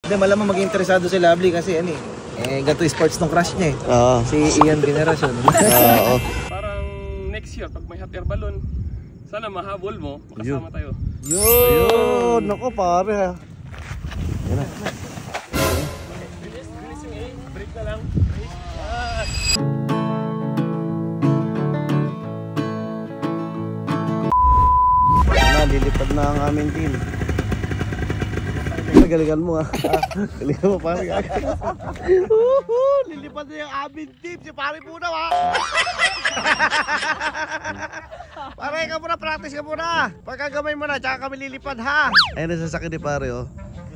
Hindi, malamang maging interesado si Lovely kasi ano gato sports ng crush niya Si Ian Veneracion. Parang next year, pag may hot air balloon, sana mahabol mo, makasama tayo. Yun! Naku pare ha. Yan na. Bilis yung A, break na lang. Lilipad na ang aming team. Galingan mo galingan mo pare. Lilipad na yung aming team. Si pare muna pare ka muna, practice ka muna. Pagkagamay mo na, tsaka kami lilipad ha. Ayun na sasakyan ni pare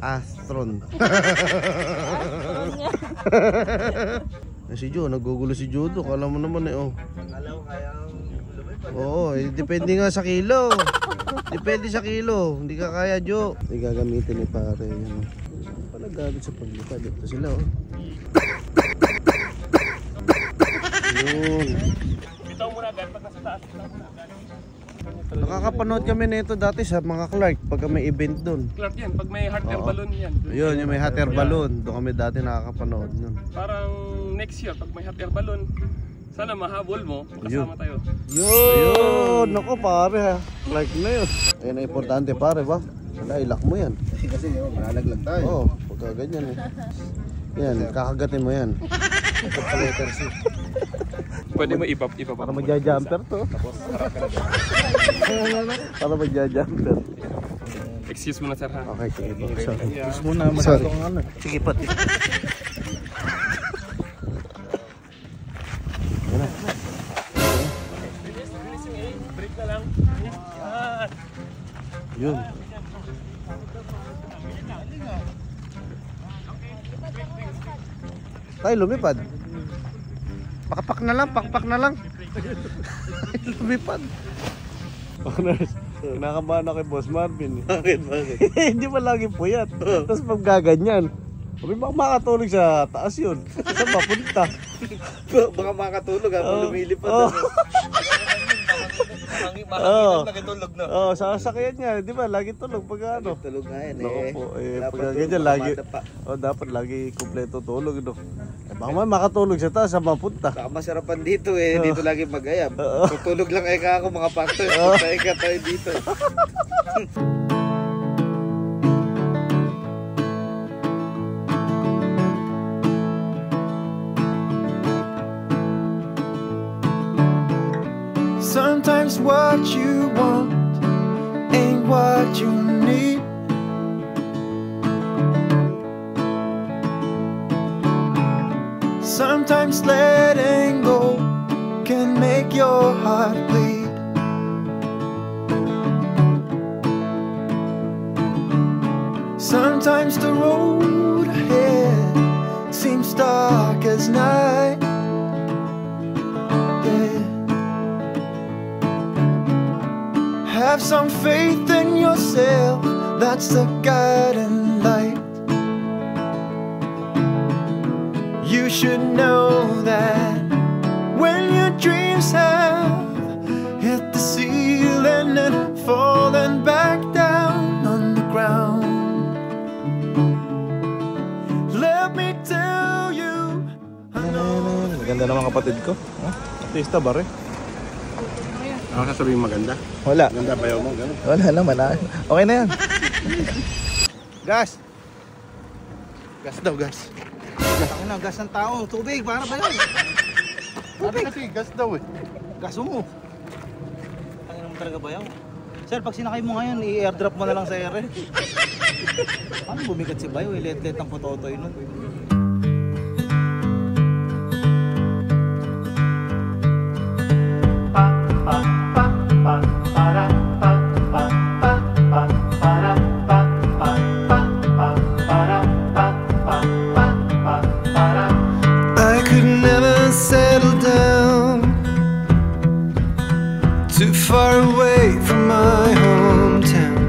Astron. Si Joe, nagugulo si Joe doon. Kala mo naman Kala ko kaya depende nga sa kilo. Depende sa kilo. Hindi ka kaya, Joe. Hindi gagamitin ni pare. Pala gamit sa paglipad. Ito sila Yun. Bitaw mo na agad pag nasa taas. Nakakapanood kami nito dati sa mga Clark pagka may event doon. Clark yan, pag may hot air balloon yan. Yun, yung may hot air balloon. Doon kami dati nakakapanood nun. Parang next year, pag may hot air balloon, sana mahabol mo, makasama tayo. Yun! Naku pare ha. Clark na yun. Ayun ang importante pare ba? Wala, ilak mo yan. Kasi malalaglag tayo. Oo, pagka ganyan Yan, kakagatin mo yan. Pwede mo ipa para magja-jumper to. Para magja-jumper. Excuse mo na sir ha. Okay, sige po. Sorry. Excuse mo na masyadong Sige po. Bilis yung A, break na lang. Yun. Tayo lumipad. Pakpak na lang. Lumipad. Owners, kinakabahan ako kay Boss Marvin. Bakit? Hindi ba lagi puyat? Tapos pag gaganyan, sabi baka makatulog sa taas yun. Saan mapunta? Baka makatulog habang lumilipad. Tulog na. Sasakyan niya, di ba? Lagi tulog pag ano. Tulog nga yan Pag ganyan lagi. Dapat lagi kumpleto tulog baka man makatulog sa taas, saan mapunta? Baka masarapan dito dito lagi mag-ayam. Tutulog lang ako mga factor. Tayo tayo dito. Sometimes what you want ain't what you need. Sometimes letting go can make your heart bleed. Sometimes the road ahead seems dark as night. Have some faith in yourself, that's the guiding light. You should know that when your dreams have hit the ceiling and fallen back down on the ground, let me tell you, I know. Maganda naman kapatid ko. Artista ba rin? Ano sasabihin maganda? Wala. Ganda pa mo, gano'n. Wala naman okay na yan. Gas! Gas daw, gas. Ako na, gas ng tao. Tubig, para ba yun? Tubig kasi, gas daw Gas mo. Ano naman talaga ba yun? Sir, pag sinakay mo ngayon, i-airdrop mo na lang sa ere. Paano bumigat si Bayo? Let-let ang pototoy nun. Far away from my hometown,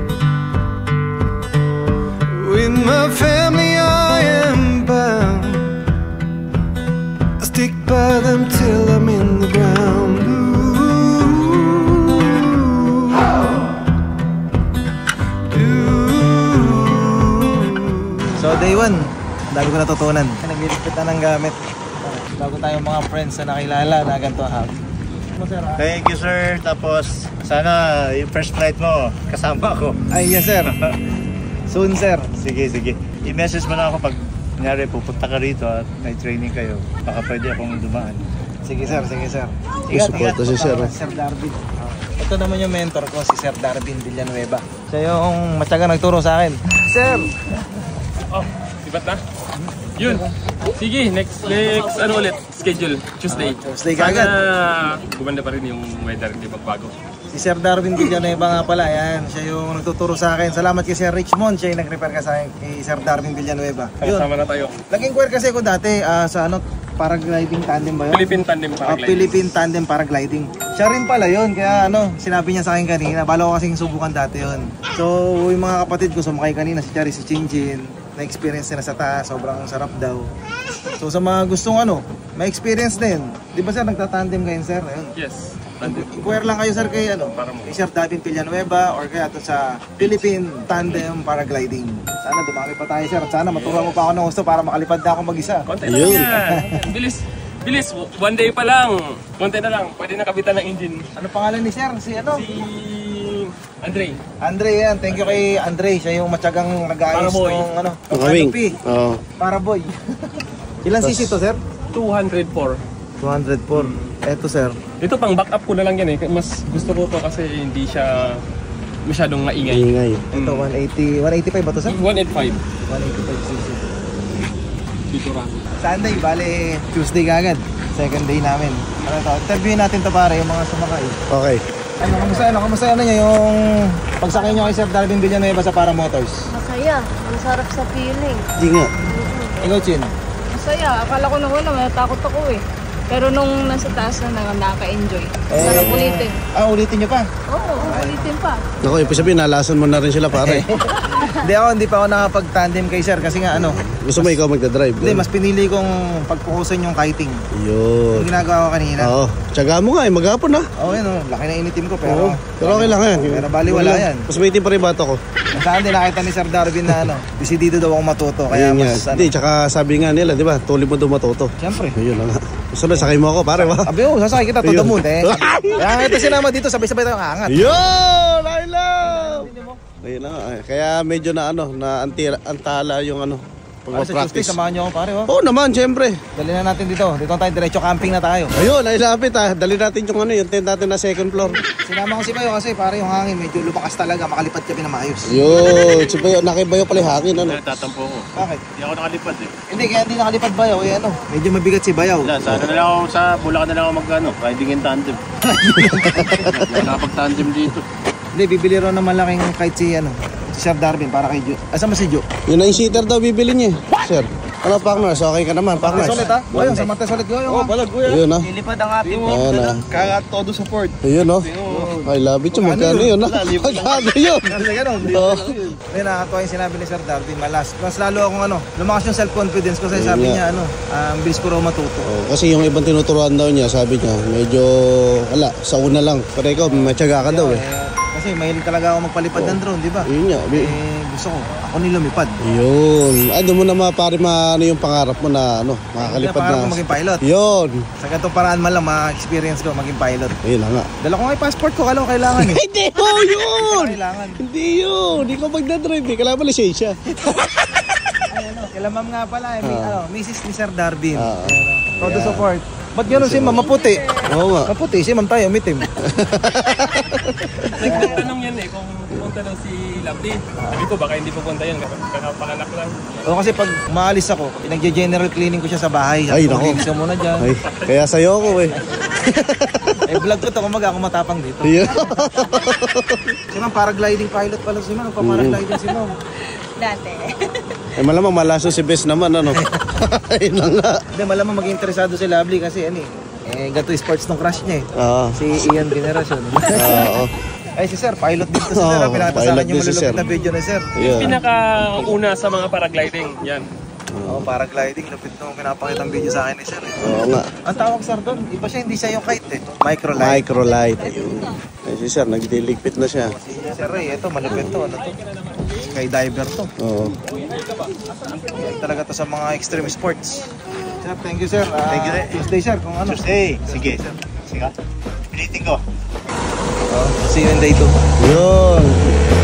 with my family I am bound. Yun, dami ko natutunan. Nagliligpit na ng gamit. Bago tayong mga friends na nakilala na ganito hobby. Thank you, sir. Tapos, sana yung first flight mo, kasama ako. Ay, yes sir. Soon sir. Sige, sige. I-message mo na ako pag kunyari pupunta ka rito at may training kayo. Baka pwede akong dumaan. Sige sir, sige sir. Susuporta si sir. Sir Darwin. Ito naman yung mentor ko, si Sir Darwin Villanueva. Siya yung matyaga nagturo sa akin. Sir! Oh, sibat na? Yun. Sige, next ano ulit, schedule, Tuesday. Tuesday kagad. Sana gumanda pa rin yung weather, hindi magbago. Si Sir Darwin Villanueva nga pala, yan. Siya yung nagtuturo sa akin. Salamat kay Sir Richmond, siya yung nag-refer ka sa akin kay Sir Darwin Villanueva. Yun. Sama na tayo. Nag-inquire kasi ako dati sa ano, paragliding tandem ba yun? Philippine Tandem Paragliding. Philippine Tandem Paragliding. Siya rin pala yun, kaya ano, sinabi niya sa akin kanina, bala ko kasing subukan dati yun. So, yung mga kapatid ko sumakay kanina, si Chari, si Chinjin, na-experience nila sa taas, sobrang sarap daw. So, sa mga gustong ano, may experience din. Di ba sir, nagtatandem kayo sir? Ayun. Yes, Tandem. Inquire lang kayo sir kay ano, kay Sir Darwin Villanueva or kaya to sa Philippine Tandem Paragliding. Sana dumami pa tayo sir at sana maturuan mo pa ako ng gusto para makalipad na ako mag-isa. Konti na lang yan. Bilis. Bilis. One day pa lang. Konti na lang. Pwede na kapitan ng engine. Ano pangalan ni sir? Si ano? Si Andre. Andre yan. Thank you kay Andre. Siya yung matyagang nag-ayos Paraboy. ng ano, Pakawing. canopy. Oo. Paraboy. Ilan cc to sir? 204. 204. Eto sir. Ito pang backup ko na lang yan eh. Mas gusto ko to kasi hindi siya masyadong maingay. Ingay. Ito 180, 185 ba to sir? 185. 185 cc. Dito lang. Sunday, bale Tuesday kagad. Second day namin. Ano to? Interviewin natin to pare, yung mga sumakay. Okay. Kamusta ano niya yung pagsakay niyo kay Sir Darwin Villanueva sa Paramotors? Masaya. Masarap sa feeling. Hindi nga. Ikaw, Chin? Masaya. Akala ko naman natakot ako eh. Pero nung nasa taas na nakaka-enjoy. Sarap ulitin. Ulitin niyo pa? Oo, ulitin pa. Ako, ibig sabihin, nalasan mo na rin sila pare. Hindi pa ako nakapag-tandem kay Sir kasi nga ano. Gusto mo ikaw magdadrive? Hindi, mas pinili kong pagpukusan yung kiting. Yun. Yung ginagawa ko kanina. Oo. Tsaga mo nga eh, maghapon na. Oo, yun laki na initim ko Oo. pero... Pero okay lang yan. Pero bali wala yan. Mas maitim pa rin bato ko. Saan din nakita ni Sir Darwin na ano, decidido daw akong matuto. Kaya Ayun mas nga. ano. Hindi, tsaka sabi nga nila, di ba? Tulib mo daw matuto. Siyempre. Ayun na nga. Gusto na, sakay mo ako pare ba? Sabi ko, sasakay kita to the Ayun. moon eh. Kaya ito sinama dito, sabay-sabay tayong aangat. Yun! I love! Ayun na nga. Kaya medyo na ano, na antala yung ano, Para sa Tuesday, pag-practice. samahan niyo ako pare. Oh. Oo naman, syempre. Dali na natin dito. Dito tayo, diretso camping na tayo. Ayun, ay lapit ah. Dali natin yung ano, yung tent natin na second floor. Sinama ko si Bayo kasi pare yung hangin medyo lumakas talaga, makalipad kami na maayos. Yun, si Bayo, nakibayo pala yung hangin ano. Tatampo ko. Bakit? Hindi ako nakalipad eh. Hindi, kaya hindi nakalipad Bayo. Eh ano, medyo mabigat si Bayo. Sana na lang ako sa Bulacan na lang ako mag-ano, riding in tandem. Nakapag-tandem dito. Hindi, bibili rin ng malaking kahit si ano, si Sir Darwin para kay Jo. Asa mo si Jo? Yung 9-seater daw bibili niya eh. Sir, ano partners? Okay ka naman, partners. Martes ulit ha? Bayo, sa Martes ulit Bayo. Oh, balag kuya. Ayun ah. Lilipad ang ating Ayun ah. kaya todo support. Ayun oh. I love it yung magkano yun ah. Magkano yun? Kasi ganun, di Oo. May nakakatawa yung sinabi ni Sir Darwin, mas lalo akong ano, lumakas yung self-confidence ko kasi sabi niya ano, bilis ko raw matuto. Oh, kasi yung ibang tinuturuan daw niya, sabi niya, medyo, wala, sa una lang. Pero ikaw, matyaga ka daw eh. Kasi mahilig talaga ako magpalipad ng drone, di ba? Yun nga. Gusto ko, ako nilumipad. Yun. Ay, doon mo na pare ano yung pangarap mo na ano, makakalipad Pangarap ko na. maging pilot. Yun. Sa ganitong paraan man lang, ma-experience ko maging pilot. Ayun na nga. Dala ko nga yung passport ko, kala ko kailangan eh. Hindi mo yun! Kailangan. Hindi yun! Hindi ko magdadrive eh. Kailangan pa lisensya. Ay, ano, kila ma'am nga pala, Mrs. ni Sir Darwin. Ah. Todo support. Ba't gano'n si ma'am? Maputi. Oo nga. Maputi, si ma'am tayo, umitim. Nagtanong yan eh, kung pupunta daw si Lovely. Sabi ko, baka hindi pupunta yan, kakapanganak lang. O kasi pag maalis ako, pinag-general cleaning ko siya sa bahay. Ay, Sabi ko, nako. "Linis ka muna dyan." Ay, kaya sa'yo ako eh. Vlog ko to, kumaga ako matapang dito. Ayun. Si ma'am, paragliding pilot pala si ma'am. Nagpa-paragliding si ma'am. Dati. Eh malamang malaso si Bes naman ano. Ayun na nga. Hindi, malamang maging interesado si Lovely kasi ano gato sports nung crush niya eh. Oo. Si Ian Generation. Oo. Ay si Sir, pilot din to si Sir. Oo, Pinakita sa pilot akin yung din si Sir. malulupit na video ni Sir. Ayun. Pinakauna sa mga paragliding, yan. Oo, paragliding. Lupit nung pinapakitang video sa akin ni Sir. Oo nga. Ang tawag Sir doon, iba siya, hindi siya yung kite eh. Microlight. Microlight. Ayun. Ay si Sir, nagdiligpit na siya. Si Sir Ray, ito malupit to. Ano to? kay diver to. Oo. Talaga to sa mga extreme sports. Sir, thank you sir. Thank you, sir. Tuesday sir, kung ano. Tuesday. Sige. Sige. Pilitin ko. See you in day 2. Yun.